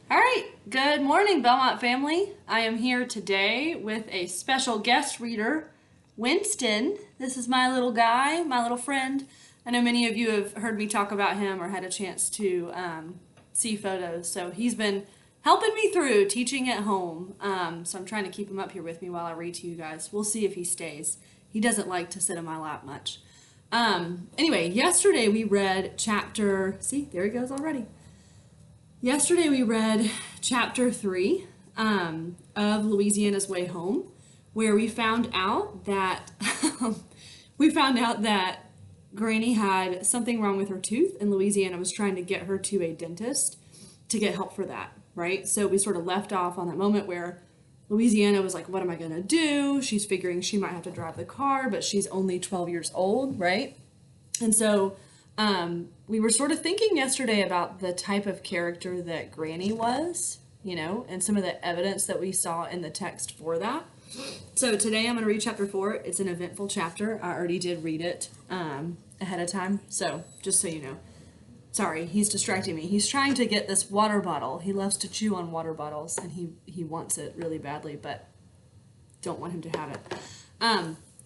All right, good morning, Belmont family. I am here today with a special guest reader, Winston. This is my little guy, my little friend. I know many of you have heard me talk about him or had a chance to see photos. So he's been helping me through teaching at home. So I'm trying to keep him up here with me while I read to you guys. We'll see if he stays. He doesn't like to sit in my lap much. Anyway, yesterday we read chapter, see, there he goes already. Yesterday we read chapter 3 of Louisiana's Way Home, where we found out that Granny had something wrong with her tooth, and Louisiana was trying to get her to a dentist to get help for that, right? So we sort of left off on that moment where Louisiana was like, what am I going to do? She's figuring she might have to drive the car, but she's only 12 years old, right? And so we were sort of thinking yesterday about the type of character that Granny was, and some of the evidence that we saw in the text for that. So today I'm going to read chapter 4. It's an eventful chapter. I already did read it ahead of time, so just so you know. Sorry, he's distracting me. He's trying to get this water bottle. He loves to chew on water bottles, and he wants it really badly, but don't want him to have it.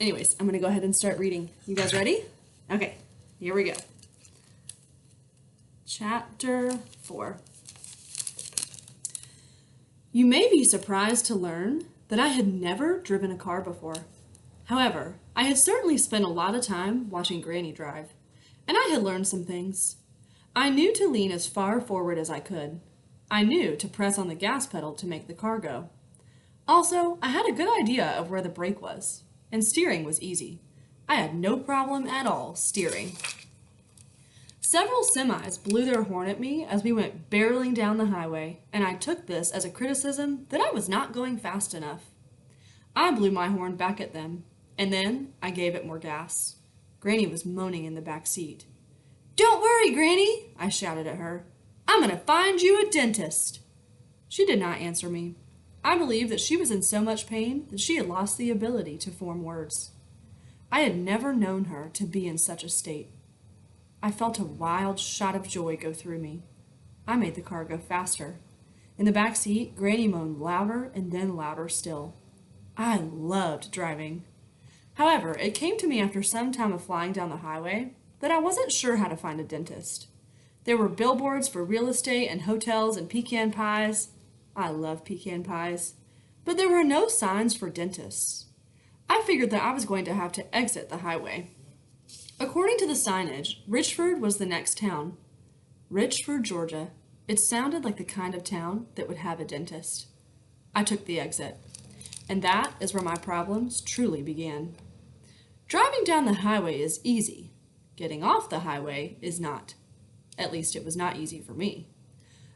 Anyways, I'm going to go ahead and start reading. You guys ready? Okay, here we go. Chapter 4. You may be surprised to learn that I had never driven a car before. However, I had certainly spent a lot of time watching Granny drive, and I had learned some things. I knew to lean as far forward as I could. I knew to press on the gas pedal to make the car go. Also, I had a good idea of where the brake was, and steering was easy. I had no problem at all steering. Several semis blew their horn at me as we went barreling down the highway, and I took this as a criticism that I was not going fast enough. I blew my horn back at them, and then I gave it more gas. Granny was moaning in the back seat. "Don't worry, Granny," I shouted at her. "I'm going to find you a dentist." She did not answer me. I believed that she was in so much pain that she had lost the ability to form words. I had never known her to be in such a state. I felt a wild shot of joy go through me. I made the car go faster. In the back seat, Granny moaned louder and then louder still. I loved driving. However, it came to me after some time of flying down the highway that I wasn't sure how to find a dentist. There were billboards for real estate and hotels and pecan pies. I love pecan pies. But there were no signs for dentists. I figured that I was going to have to exit the highway. According to the signage, Richford was the next town. Richford, Georgia. It sounded like the kind of town that would have a dentist. I took the exit. And that is where my problems truly began. Driving down the highway is easy. Getting off the highway is not. At least it was not easy for me.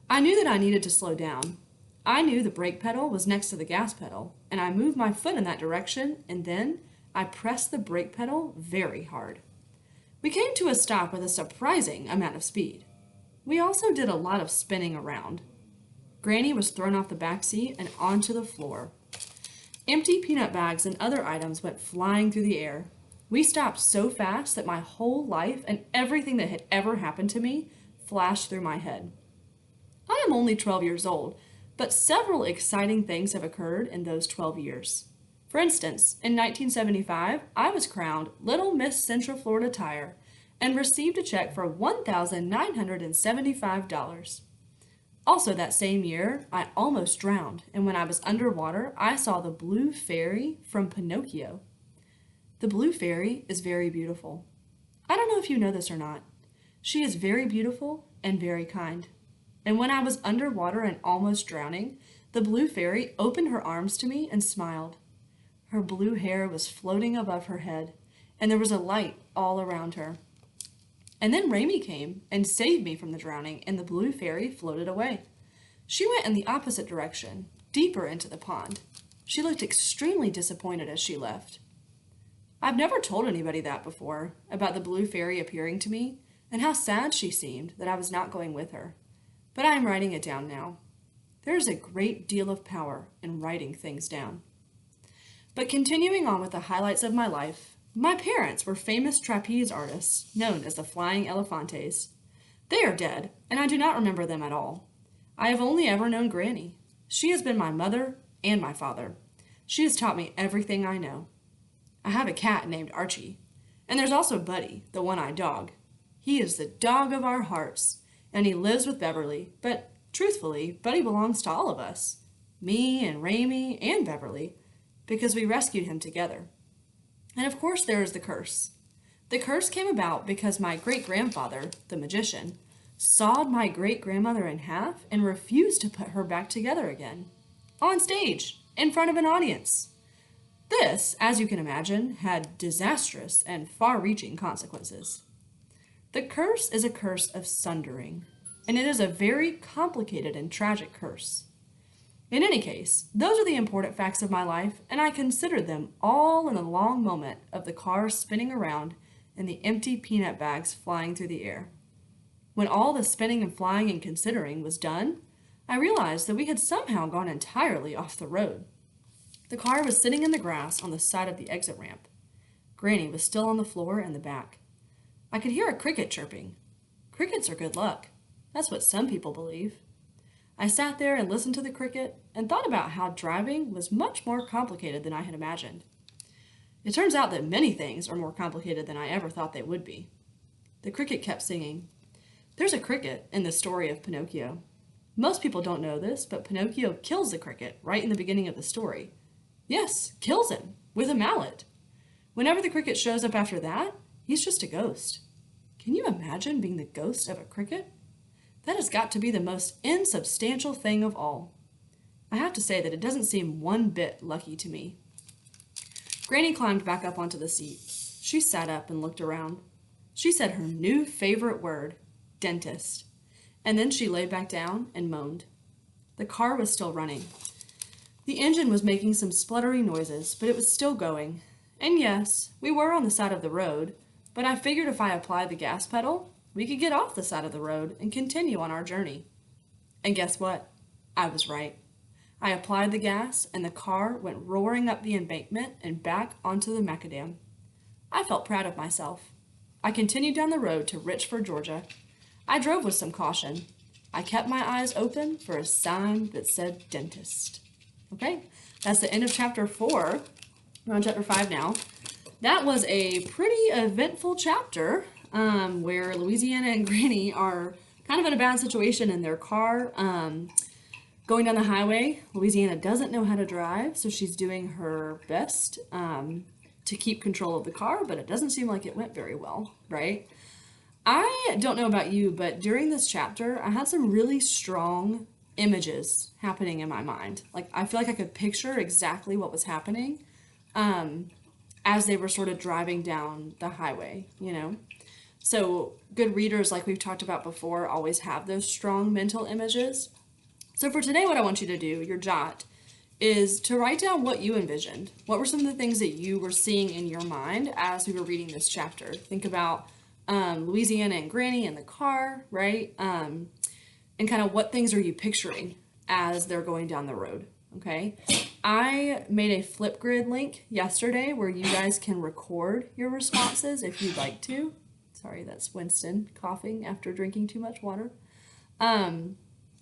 I knew that I needed to slow down. I knew the brake pedal was next to the gas pedal, and I moved my foot in that direction, and then I pressed the brake pedal very hard. We came to a stop with a surprising amount of speed. We also did a lot of spinning around. Granny was thrown off the back seat and onto the floor. Empty peanut bags and other items went flying through the air. We stopped so fast that my whole life and everything that had ever happened to me flashed through my head. I am only 12 years old, but several exciting things have occurred in those 12 years. For instance, in 1975, I was crowned Little Miss Central Florida Tire and received a check for $1,975. Also that same year, I almost drowned, and when I was underwater, I saw the Blue Fairy from Pinocchio. The Blue Fairy is very beautiful. I don't know if you know this or not. She is very beautiful and very kind. And when I was underwater and almost drowning, the Blue Fairy opened her arms to me and smiled. Her blue hair was floating above her head, and there was a light all around her. And then Raimi came and saved me from the drowning, and the Blue Fairy floated away. She went in the opposite direction, deeper into the pond. She looked extremely disappointed as she left. I've never told anybody that before, about the Blue Fairy appearing to me, and how sad she seemed that I was not going with her. But I am writing it down now. There is a great deal of power in writing things down. But continuing on with the highlights of my life, my parents were famous trapeze artists known as the Flying Elefantes. They are dead, and I do not remember them at all. I have only ever known Granny. She has been my mother and my father. She has taught me everything I know. I have a cat named Archie, and there's also Buddy, the one-eyed dog. He is the dog of our hearts, and he lives with Beverly, but truthfully, Buddy belongs to all of us, me and Raimi and Beverly, because we rescued him together. And of course there is the curse. The curse came about because my great-grandfather, the magician, sawed my great-grandmother in half and refused to put her back together again. On stage, in front of an audience. This, as you can imagine, had disastrous and far-reaching consequences. The curse is a curse of sundering, and it is a very complicated and tragic curse. In any case, those are the important facts of my life, and I considered them all in a long moment of the car spinning around and the empty peanut bags flying through the air. When all the spinning and flying and considering was done, I realized that we had somehow gone entirely off the road. The car was sitting in the grass on the side of the exit ramp. Granny was still on the floor in the back. I could hear a cricket chirping. Crickets are good luck. That's what some people believe. I sat there and listened to the cricket and thought about how driving was much more complicated than I had imagined. It turns out that many things are more complicated than I ever thought they would be. The cricket kept singing. There's a cricket in the story of Pinocchio. Most people don't know this, but Pinocchio kills the cricket right in the beginning of the story. Yes, kills him with a mallet. Whenever the cricket shows up after that, he's just a ghost. Can you imagine being the ghost of a cricket? That has got to be the most insubstantial thing of all. I have to say that it doesn't seem one bit lucky to me. Granny climbed back up onto the seat. She sat up and looked around. She said her new favorite word, dentist, and then she lay back down and moaned. The car was still running. The engine was making some spluttery noises, but it was still going. And yes, we were on the side of the road, but I figured if I applied the gas pedal, we could get off the side of the road and continue on our journey. And guess what? I was right. I applied the gas, and the car went roaring up the embankment and back onto the macadam. I felt proud of myself. I continued down the road to Richford, Georgia. I drove with some caution. I kept my eyes open for a sign that said dentist. Okay, that's the end of chapter 4. We're on chapter 5 now. That was a pretty eventful chapter where Louisiana and Granny are kind of in a bad situation in their car. Going down the highway, Louisiana doesn't know how to drive, so she's doing her best to keep control of the car, but it doesn't seem like it went very well, right? I don't know about you, but during this chapter, I had some really strong images happening in my mind. Like, I feel like I could picture exactly what was happening as they were sort of driving down the highway, you know? So good readers, like we've talked about before, always have those strong mental images. So for today, what I want you to do, your jot, is to write down what you envisioned. What were some of the things that you were seeing in your mind as we were reading this chapter? Think about Louisiana and Granny in the car, right? And kind of what things are you picturing as they're going down the road, okay? I made a FlipGrid link yesterday where you guys can record your responses if you'd like to. Sorry, that's Winston coughing after drinking too much water.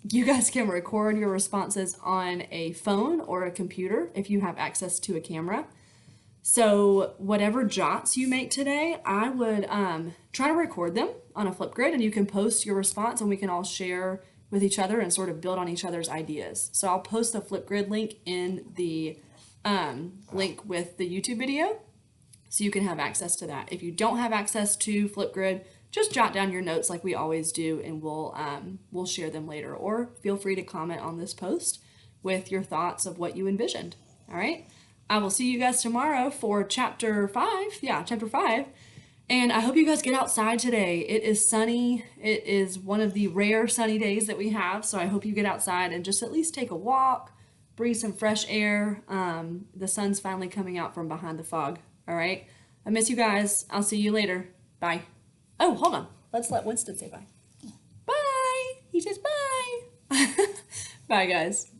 You guys can record your responses on a phone or a computer if you have access to a camera. So whatever jots you make today, I would try to record them on a FlipGrid, and you can post your response and we can all share with each other and sort of build on each other's ideas. So I'll post the FlipGrid link in the link with the YouTube video so you can have access to that. If you don't have access to FlipGrid, just jot down your notes like we always do, and we'll share them later. Or feel free to comment on this post with your thoughts of what you envisioned. All right. I will see you guys tomorrow for chapter 5. Yeah, chapter 5. And I hope you guys get outside today. It is sunny. It is one of the rare sunny days that we have. So I hope you get outside and just at least take a walk, breathe some fresh air. The sun's finally coming out from behind the fog. All right. I miss you guys. I'll see you later. Bye. Oh, hold on. Let's let Winston say bye. Bye. He says bye. Bye, guys.